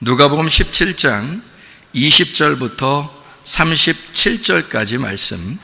누가복음 17장 20절부터 37절까지 말씀.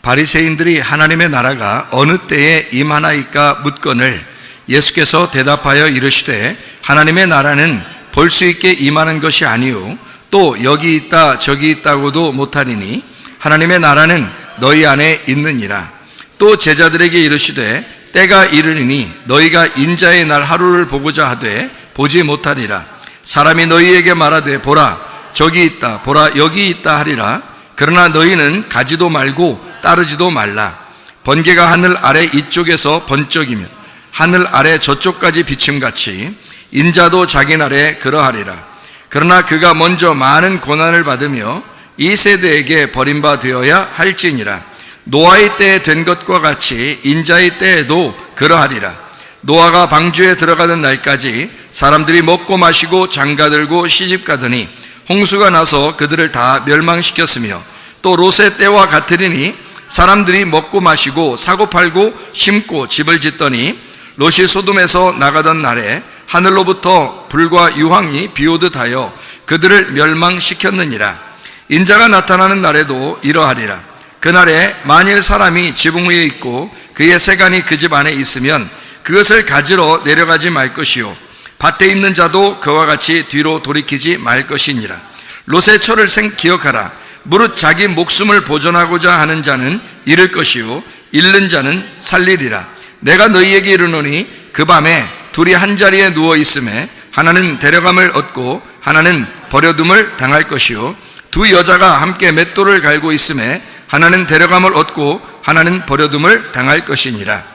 바리새인들이 하나님의 나라가 어느 때에 임하나이까 묻거늘 예수께서 대답하여 이르시되 하나님의 나라는 볼 수 있게 임하는 것이 아니요 또 여기 있다 저기 있다고도 못하리니 하나님의 나라는 너희 안에 있느니라. 또 제자들에게 이르시되 때가 이르리니 너희가 인자의 날 하루를 보고자 하되 보지 못하리라. 사람이 너희에게 말하되 보라 저기 있다 보라 여기 있다 하리라. 그러나 너희는 가지도 말고 따르지도 말라. 번개가 하늘 아래 이쪽에서 번쩍이며 하늘 아래 저쪽까지 비침같이 인자도 자기 날에 그러하리라. 그러나 그가 먼저 많은 고난을 받으며 이 세대에게 버림바 되어야 할지니라. 노아의 때에 된 것과 같이 인자의 때에도 그러하리라. 노아가 방주에 들어가던 날까지 사람들이 먹고 마시고 장가들고 시집가더니 홍수가 나서 그들을 다 멸망시켰으며 또 롯의 때와 같으리니 사람들이 먹고 마시고 사고 팔고 심고 집을 짓더니 롯이 소돔에서 나가던 날에 하늘로부터 불과 유황이 비오듯 하여 그들을 멸망시켰느니라. 인자가 나타나는 날에도 이러하리라. 그날에 만일 사람이 지붕 위에 있고 그의 세간이 그 집 안에 있으면 그것을 가지러 내려가지 말 것이요 밭에 있는 자도 그와 같이 뒤로 돌이키지 말 것이니라. 롯의 철을 기억하라. 무릇 자기 목숨을 보존하고자 하는 자는 잃을 것이요 잃는 자는 살리리라. 내가 너희에게 이르노니 그 밤에 둘이 한 자리에 누워 있음에 하나는 데려감을 얻고 하나는 버려둠을 당할 것이요 두 여자가 함께 맷돌을 갈고 있음에 하나는 데려감을 얻고 하나는 버려둠을 당할 것이니라.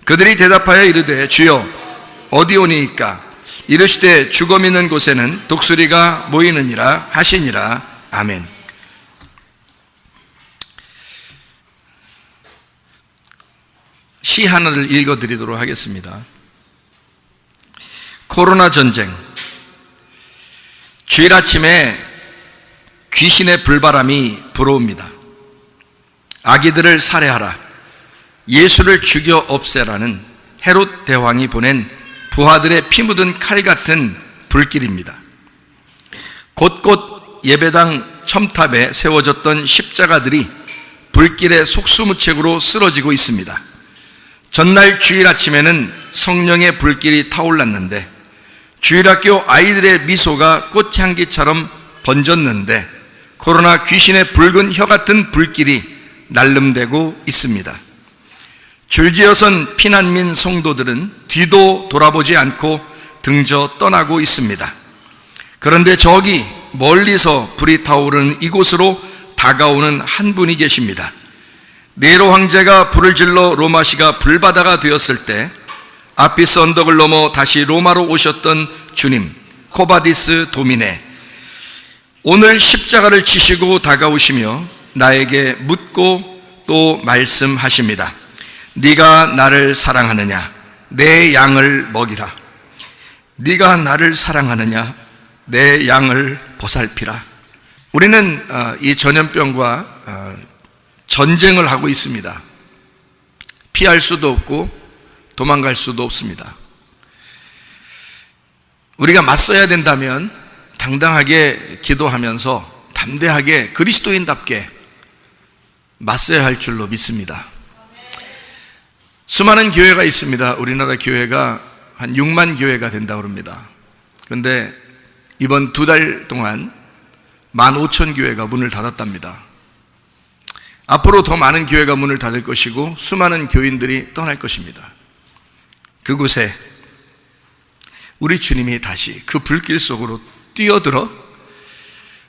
그들이 대답하여 이르되 주여 어디 오니이까? 이르시되 죽음 있는 곳에는 독수리가 모이느니라 하시니라. 아멘. 시 하나를 읽어드리도록 하겠습니다. 코로나 전쟁. 주일 아침에 귀신의 불바람이 불어옵니다. 아기들을 살해하라, 예수를 죽여 없애라는 헤롯 대왕이 보낸 부하들의 피 묻은 칼 같은 불길입니다. 곳곳 예배당 첨탑에 세워졌던 십자가들이 불길의 속수무책으로 쓰러지고 있습니다. 전날 주일 아침에는 성령의 불길이 타올랐는데 주일학교 아이들의 미소가 꽃향기처럼 번졌는데 코로나 귀신의 붉은 혀 같은 불길이 날름대고 있습니다. 줄지어선 피난민 성도들은 뒤도 돌아보지 않고 등져 떠나고 있습니다. 그런데 저기 멀리서 불이 타오르는 이곳으로 다가오는 한 분이 계십니다. 네로 황제가 불을 질러 로마시가 불바다가 되었을 때 아피스 언덕을 넘어 다시 로마로 오셨던 주님, 코바디스 도미네, 오늘 십자가를 치시고 다가오시며 나에게 묻고 또 말씀하십니다. 네가 나를 사랑하느냐? 내 양을 먹이라. 네가 나를 사랑하느냐? 내 양을 보살피라. 우리는 이 전염병과 전쟁을 하고 있습니다. 피할 수도 없고 도망갈 수도 없습니다. 우리가 맞서야 된다면 당당하게 기도하면서 담대하게 그리스도인답게 맞서야 할 줄로 믿습니다. 수많은 교회가 있습니다. 우리나라 교회가 한 6만 교회가 된다고 합니다. 그런데 이번 2달 동안 15,000교회가 문을 닫았답니다. 앞으로 더 많은 교회가 문을 닫을 것이고 수많은 교인들이 떠날 것입니다. 그곳에 우리 주님이 다시 그 불길 속으로 뛰어들어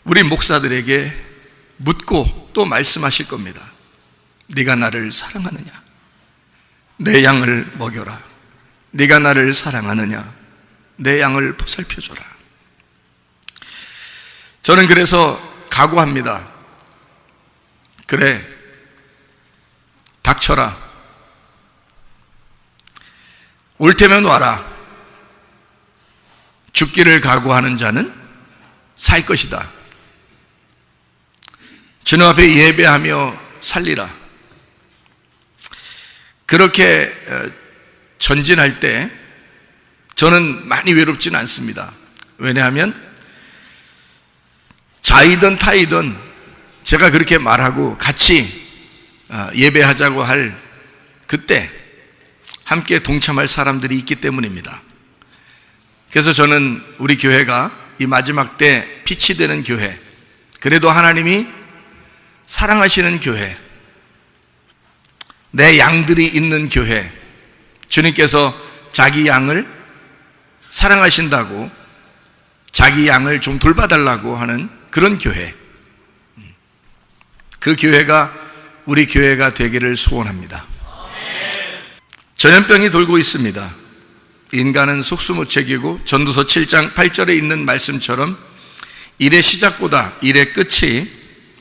우리 목사들에게 묻고 또 말씀하실 겁니다. 네가 나를 사랑하느냐? 내 양을 먹여라. 네가 나를 사랑하느냐? 내 양을 보살펴줘라. 저는 그래서 각오합니다. 그래, 닥쳐라. 올 테면 와라. 죽기를 각오하는 자는 살 것이다. 주님 앞에 예배하며 살리라. 그렇게 전진할 때 저는 많이 외롭지는 않습니다. 왜냐하면 나이든 타이든 제가 그렇게 말하고 같이 예배하자고 할 그때 함께 동참할 사람들이 있기 때문입니다. 그래서 저는 우리 교회가 이 마지막 때 빛이 되는 교회, 그래도 하나님이 사랑하시는 교회, 내 양들이 있는 교회, 주님께서 자기 양을 사랑하신다고 자기 양을 좀 돌봐달라고 하는 그런 교회, 그 교회가 우리 교회가 되기를 소원합니다. 전염병이 돌고 있습니다. 인간은 속수무책이고 전도서 7장 8절에 있는 말씀처럼 일의 시작보다 일의 끝이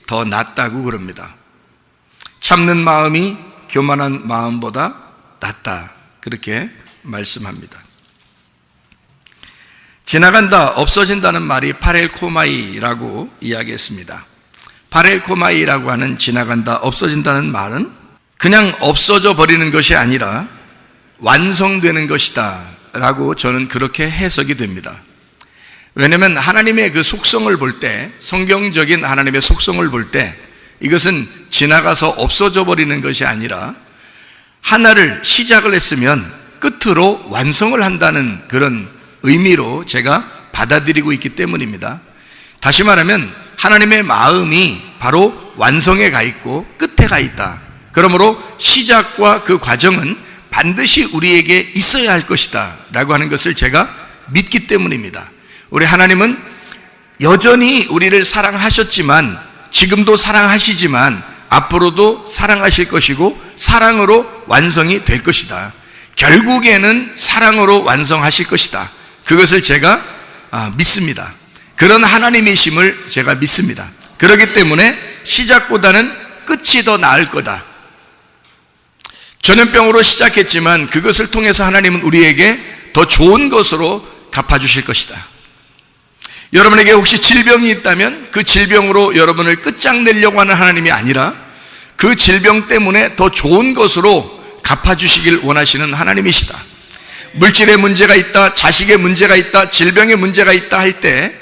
더 낫다고 그럽니다. 참는 마음이 교만한 마음보다 낫다, 그렇게 말씀합니다. 지나간다, 없어진다는 말이 파렐코마이라고 이야기했습니다. 파렐코마이라고 하는 지나간다, 없어진다는 말은 그냥 없어져 버리는 것이 아니라 완성되는 것이다 라고 저는 그렇게 해석이 됩니다. 왜냐하면 하나님의 그 속성을 볼 때, 성경적인 하나님의 속성을 볼 때 이것은 지나가서 없어져 버리는 것이 아니라 하나를 시작을 했으면 끝으로 완성을 한다는 그런 의미로 제가 받아들이고 있기 때문입니다. 다시 말하면 하나님의 마음이 바로 완성에 가 있고 끝에 가 있다. 그러므로 시작과 그 과정은 반드시 우리에게 있어야 할 것이다 라고 하는 것을 제가 믿기 때문입니다. 우리 하나님은 여전히 우리를 사랑하셨지만, 지금도 사랑하시지만 앞으로도 사랑하실 것이고 사랑으로 완성이 될 것이다. 결국에는 사랑으로 완성하실 것이다. 그것을 제가 믿습니다. 그런 하나님이심을 제가 믿습니다. 그렇기 때문에 시작보다는 끝이 더 나을 거다. 전염병으로 시작했지만 그것을 통해서 하나님은 우리에게 더 좋은 것으로 갚아주실 것이다. 여러분에게 혹시 질병이 있다면 그 질병으로 여러분을 끝장내려고 하는 하나님이 아니라 그 질병 때문에 더 좋은 것으로 갚아주시길 원하시는 하나님이시다. 물질의 문제가 있다, 자식의 문제가 있다, 질병의 문제가 있다 할 때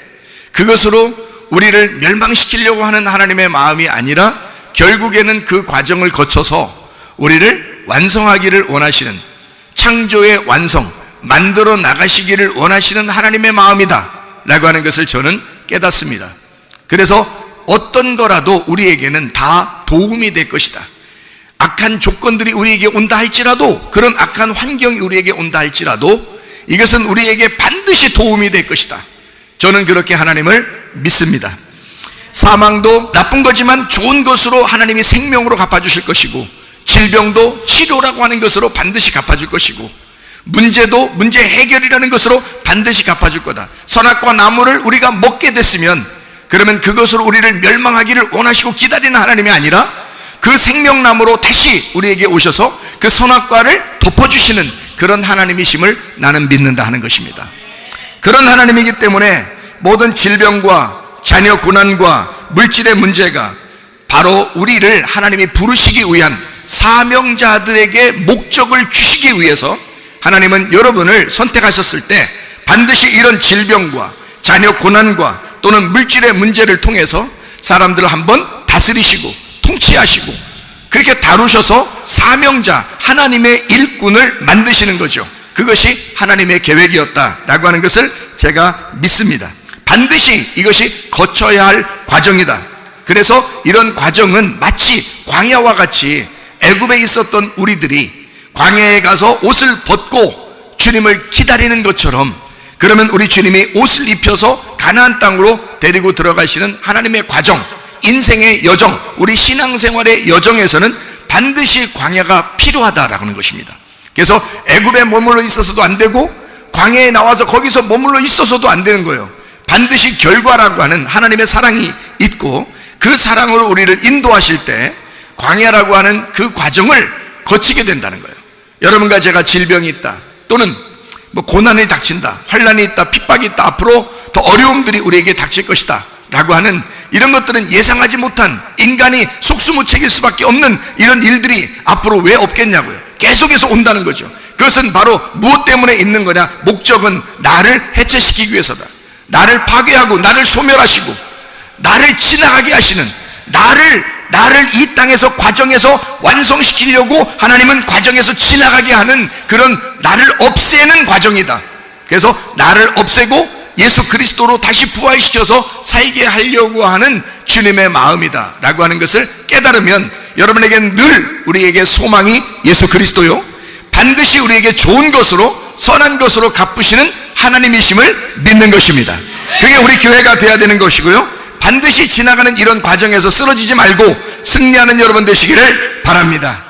그것으로 우리를 멸망시키려고 하는 하나님의 마음이 아니라 결국에는 그 과정을 거쳐서 우리를 완성하기를 원하시는, 창조의 완성, 만들어 나가시기를 원하시는 하나님의 마음이다 라고 하는 것을 저는 깨닫습니다. 그래서 어떤 거라도 우리에게는 다 도움이 될 것이다. 악한 조건들이 우리에게 온다 할지라도, 그런 악한 환경이 우리에게 온다 할지라도 이것은 우리에게 반드시 도움이 될 것이다. 저는 그렇게 하나님을 믿습니다. 사망도 나쁜 거지만 좋은 것으로 하나님이 생명으로 갚아주실 것이고, 질병도 치료라고 하는 것으로 반드시 갚아줄 것이고, 문제도 문제 해결이라는 것으로 반드시 갚아줄 거다. 선악과 나무를 우리가 먹게 됐으면 그러면 그것으로 우리를 멸망하기를 원하시고 기다리는 하나님이 아니라 그 생명나무로 다시 우리에게 오셔서 그 선악과를 덮어주시는 그런 하나님이심을 나는 믿는다 하는 것입니다. 그런 하나님이기 때문에 모든 질병과 자녀 고난과 물질의 문제가 바로 우리를 하나님이 부르시기 위한 사명자들에게 목적을 주시기 위해서 하나님은 여러분을 선택하셨을 때 반드시 이런 질병과 자녀 고난과 또는 물질의 문제를 통해서 사람들을 한번 다스리시고 통치하시고 그렇게 다루셔서 사명자, 하나님의 일꾼을 만드시는 거죠. 그것이 하나님의 계획이었다라고 하는 것을 제가 믿습니다. 반드시 이것이 거쳐야 할 과정이다. 그래서 이런 과정은 마치 광야와 같이 애굽에 있었던 우리들이 광야에 가서 옷을 벗고 주님을 기다리는 것처럼, 그러면 우리 주님이 옷을 입혀서 가나안 땅으로 데리고 들어가시는 하나님의 과정, 인생의 여정, 우리 신앙생활의 여정에서는 반드시 광야가 필요하다라는 것입니다. 그래서 애굽에 머물러 있어서도 안 되고 광야에 나와서 거기서 머물러 있어서도 안 되는 거예요. 반드시 결과라고 하는 하나님의 사랑이 있고 그 사랑으로 우리를 인도하실 때 광야라고 하는 그 과정을 거치게 된다는 거예요. 여러분과 제가 질병이 있다, 또는 고난이 닥친다, 환난이 있다, 핍박이 있다, 앞으로 더 어려움들이 우리에게 닥칠 것이다 라고 하는 이런 것들은 예상하지 못한, 인간이 속수무책일 수밖에 없는 이런 일들이 앞으로 왜 없겠냐고요. 계속해서 온다는 거죠. 그것은 바로 무엇 때문에 있는 거냐? 목적은 나를 해체시키기 위해서다. 나를 파괴하고 나를 소멸하시고 나를 지나가게 하시는, 나를 이 땅에서 과정에서 완성시키려고 하나님은 과정에서 지나가게 하는 그런 나를 없애는 과정이다. 그래서 나를 없애고 예수 그리스도로 다시 부활시켜서 살게 하려고 하는 주님의 마음이다 라고 하는 것을 깨달으면 여러분에게는 늘 우리에게 소망이 예수 그리스도요, 반드시 우리에게 좋은 것으로 선한 것으로 갚으시는 하나님이심을 믿는 것입니다. 그게 우리 교회가 돼야 되는 것이고요, 반드시 지나가는 이런 과정에서 쓰러지지 말고 승리하는 여러분 되시기를 바랍니다.